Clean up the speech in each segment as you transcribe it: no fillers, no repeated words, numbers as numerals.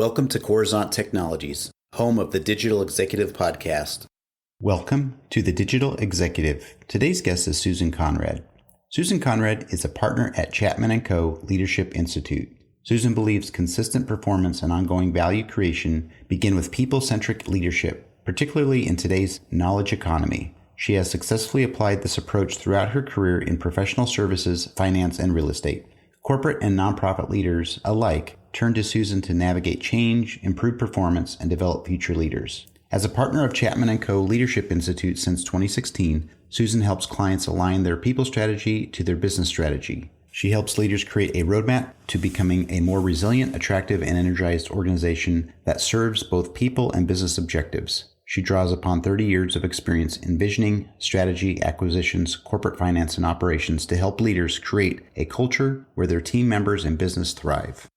Welcome to Coruzant Technologies, home of the Digital Executive Podcast. Welcome to the Digital Executive. Today's guest is Susan Conrad. Susan Conrad is a partner at Chapman Co. Leadership Institute. Susan believes consistent performance and ongoing value creation begin with people-centric leadership, particularly in today's knowledge economy. She has successfully applied this approach throughout her career in professional services, finance, and real estate. Corporate and nonprofit leaders alike turn to Susan to navigate change, improve performance, and develop future leaders. As a partner of Chapman Co. Leadership Institute since 2016, Susan helps clients align their people strategy to their business strategy. She helps leaders create a roadmap to becoming a more resilient, attractive, and energized organization that serves both people and business objectives. She draws upon 30 years of experience in visioning, strategy, acquisitions, corporate finance, and operations to help leaders create a culture where their team members and business thrive.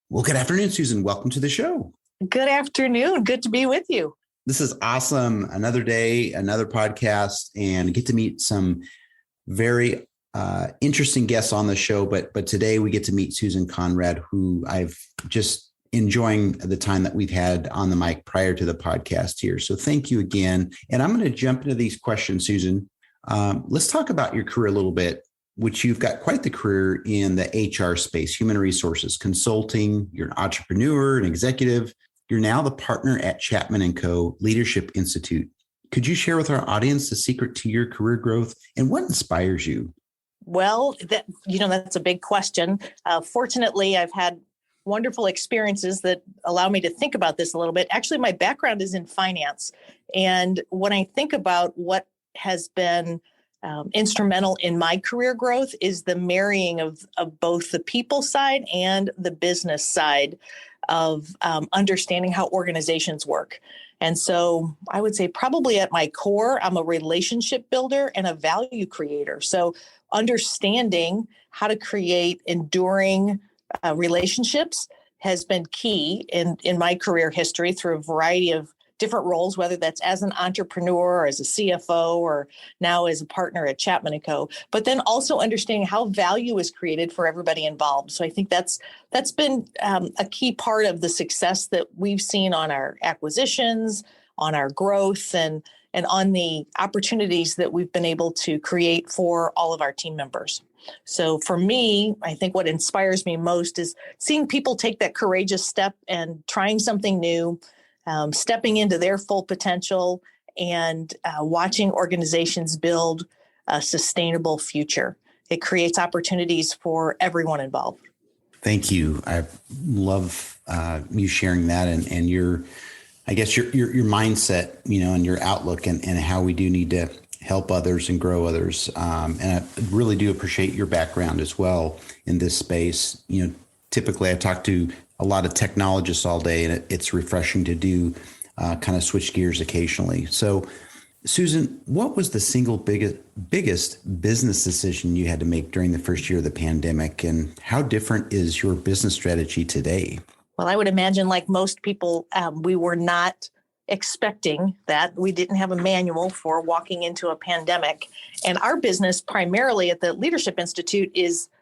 Well, good afternoon, Susan. Welcome to the show. Good afternoon. Good to be with you. This is awesome. Another day, another podcast, and get to meet some very interesting guests on the show. But today we get to meet Susan Conrad, who I've just enjoying the time that we've had on the mic prior to the podcast here. So thank you again. And I'm going to jump into these questions, Susan. Let's talk about your career a little bit, which you've got quite the career in the HR space, human resources, consulting. You're an entrepreneur, an executive. You're now the partner at Chapman Co. Leadership Institute. Could you share with our audience the secret to your career growth and what inspires you? Well, that's a big question. Fortunately, I've had wonderful experiences that allow me to think about this a little bit. Actually, my background is in finance. And when I think about what has been instrumental in my career growth is the marrying of both the people side and the business side of understanding how organizations work. And so I would say probably at my core, I'm a relationship builder and a value creator. So understanding how to create enduring relationships has been key in my career history through a variety of different roles, whether that's as an entrepreneur or as a CFO or now as a partner at Chapman Co. But then also understanding how value is created for everybody involved. So I think that's been a key part of the success that we've seen on our acquisitions, on our growth, and on the opportunities that we've been able to create for all of our team members. So for me, I think what inspires me most is seeing people take that courageous step and trying something new, stepping into their full potential and watching organizations build a sustainable future. It creates opportunities for everyone involved. Thank you. I love you sharing that and your mindset, and your outlook and how we do need to help others and grow others. And I really do appreciate your background as well in this space. Typically I talk to a lot of technologists all day, and it's refreshing to do kind of switch gears occasionally. So, Susan, what was the single biggest business decision you had to make during the first year of the pandemic, and how different is your business strategy today? Well, I would imagine, like most people, we were not expecting that. We didn't have a manual for walking into a pandemic. And our business primarily at the Leadership Institute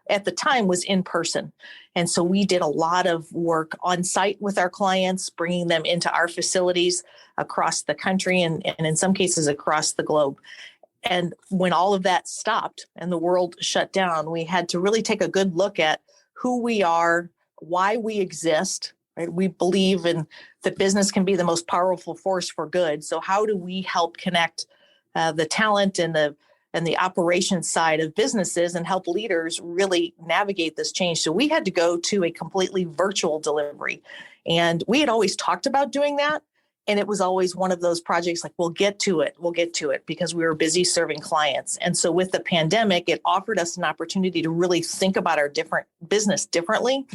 at the time was in person. And so we did a lot of work on site with our clients, bringing them into our facilities across the country and in some cases across the globe. And when all of that stopped and the world shut down, we had to really take a good look at who we are, why we exist. Right? We believe in that business can be the most powerful force for good. So how do we help connect the talent and the operations side of businesses and help leaders really navigate this change? So we had to go to a completely virtual delivery. And we had always talked about doing that. And it was always one of those projects like, we'll get to it because we were busy serving clients. And so with the pandemic, it offered us an opportunity to really think about our different business differently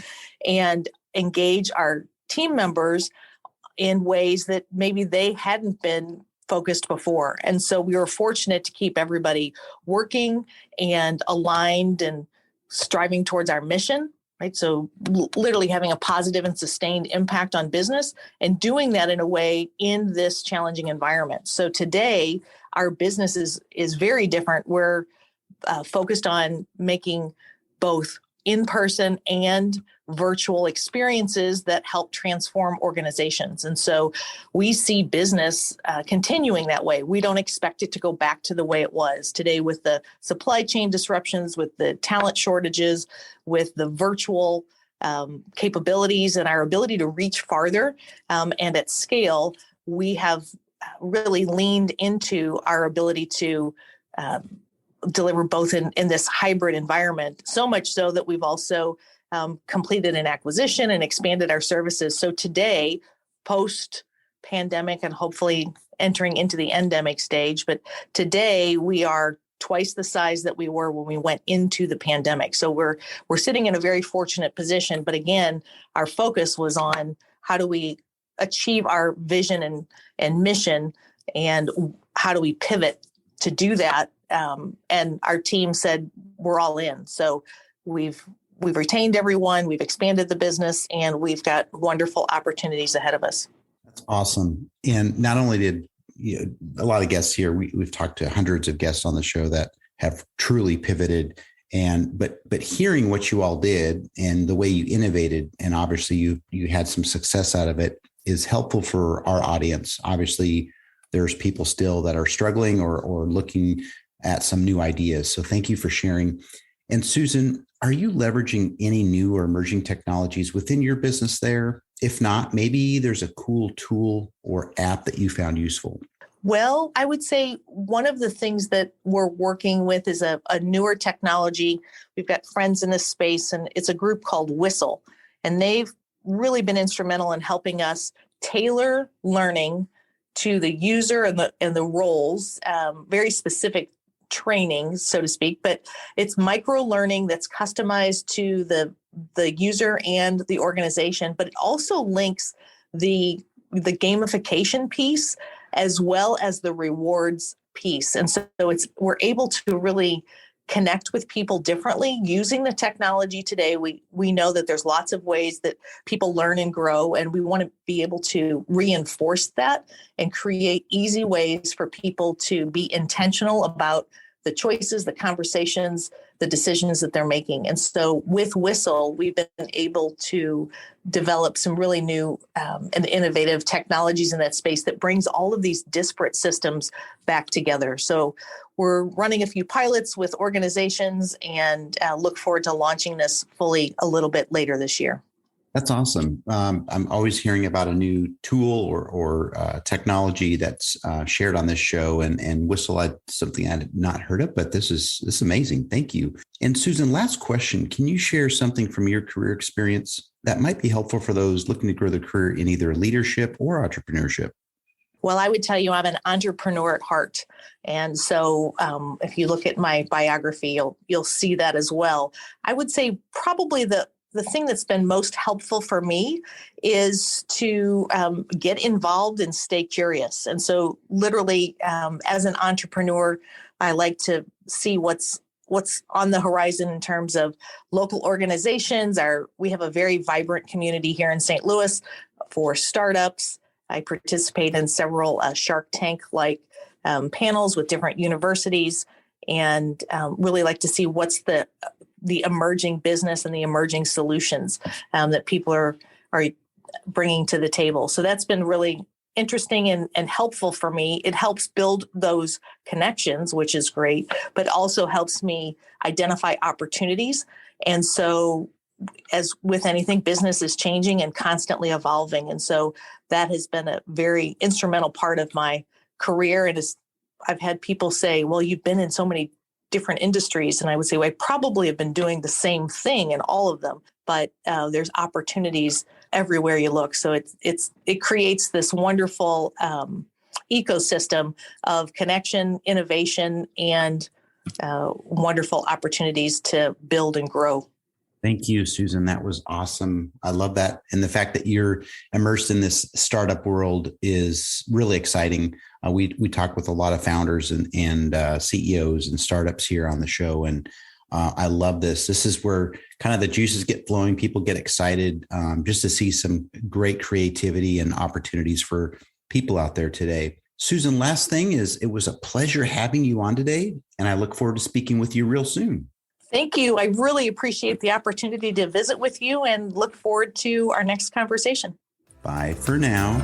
and engage our team members in ways that maybe they hadn't been focused before. And so we were fortunate to keep everybody working and aligned and striving towards our mission, right? So literally having a positive and sustained impact on business and doing that in a way in this challenging environment. So today, our business is very different. We're focused on making both in-person and virtual experiences that help transform organizations. And so we see business continuing that way. We don't expect it to go back to the way it was today with the supply chain disruptions, with the talent shortages, with the virtual capabilities and our ability to reach farther and at scale. We have really leaned into our ability to deliver both in this hybrid environment, so much so that we've also completed an acquisition and expanded our services. So today, post-pandemic and hopefully entering into the endemic stage, but today we are twice the size that we were when we went into the pandemic. So we're sitting in a very fortunate position. But again, our focus was on how do we achieve our vision and mission, and how do we pivot to do that? And our team said, we're all in. So we've retained everyone, we've expanded the business, and we've got wonderful opportunities ahead of us. That's awesome. And not only did a lot of guests here, we've talked to hundreds of guests on the show that have truly pivoted, but hearing what you all did and the way you innovated, and obviously you had some success out of it, is helpful for our audience. Obviously, there's people still that are struggling or looking at some new ideas. So thank you for sharing. And Susan, are you leveraging any new or emerging technologies within your business there? If not, maybe there's a cool tool or app that you found useful. Well, I would say one of the things that we're working with is a newer technology. We've got friends in this space, and it's a group called Whistle. And they've really been instrumental in helping us tailor learning to the user and the roles, very specific training, so to speak, but it's micro learning that's customized to the user and the organization, but it also links the gamification piece as well as the rewards piece. And so we're able to really connect with people differently using the technology today. We know that there's lots of ways that people learn and grow, and we want to be able to reinforce that and create easy ways for people to be intentional about the choices, the conversations, the decisions that they're making. And so with Whistle, we've been able to develop some really new and innovative technologies in that space that brings all of these disparate systems back together. So we're running a few pilots with organizations and look forward to launching this fully a little bit later this year. That's awesome. I'm always hearing about a new tool or technology that's shared on this show, and Whistle, something I had not heard of, but this is amazing. Thank you. And Susan, last question. Can you share something from your career experience that might be helpful for those looking to grow their career in either leadership or entrepreneurship? Well, I would tell you I'm an entrepreneur at heart. And so if you look at my biography, you'll see that as well. I would say probably the thing that's been most helpful for me is to get involved and stay curious. And so literally, as an entrepreneur, I like to see what's on the horizon in terms of local organizations. We have a very vibrant community here in St. Louis for startups. I participate in several Shark Tank-like panels with different universities, and really like to see what's the emerging business and the emerging solutions that people are bringing to the table. So that's been really interesting and helpful for me. It helps build those connections, which is great, but also helps me identify opportunities. And so as with anything, business is changing and constantly evolving. And so that has been a very instrumental part of my career. And I've had people say, well, you've been in so many different industries. And I would say, well, I probably have been doing the same thing in all of them, but there's opportunities everywhere you look. So it creates this wonderful ecosystem of connection, innovation, and wonderful opportunities to build and grow. Thank you, Susan. That was awesome. I love that. And the fact that you're immersed in this startup world is really exciting. We talk with a lot of founders and CEOs and startups here on the show. And I love this. This is where kind of the juices get flowing. People get excited just to see some great creativity and opportunities for people out there today. Susan, last thing is, it was a pleasure having you on today, and I look forward to speaking with you real soon. Thank you. I really appreciate the opportunity to visit with you and look forward to our next conversation. Bye for now.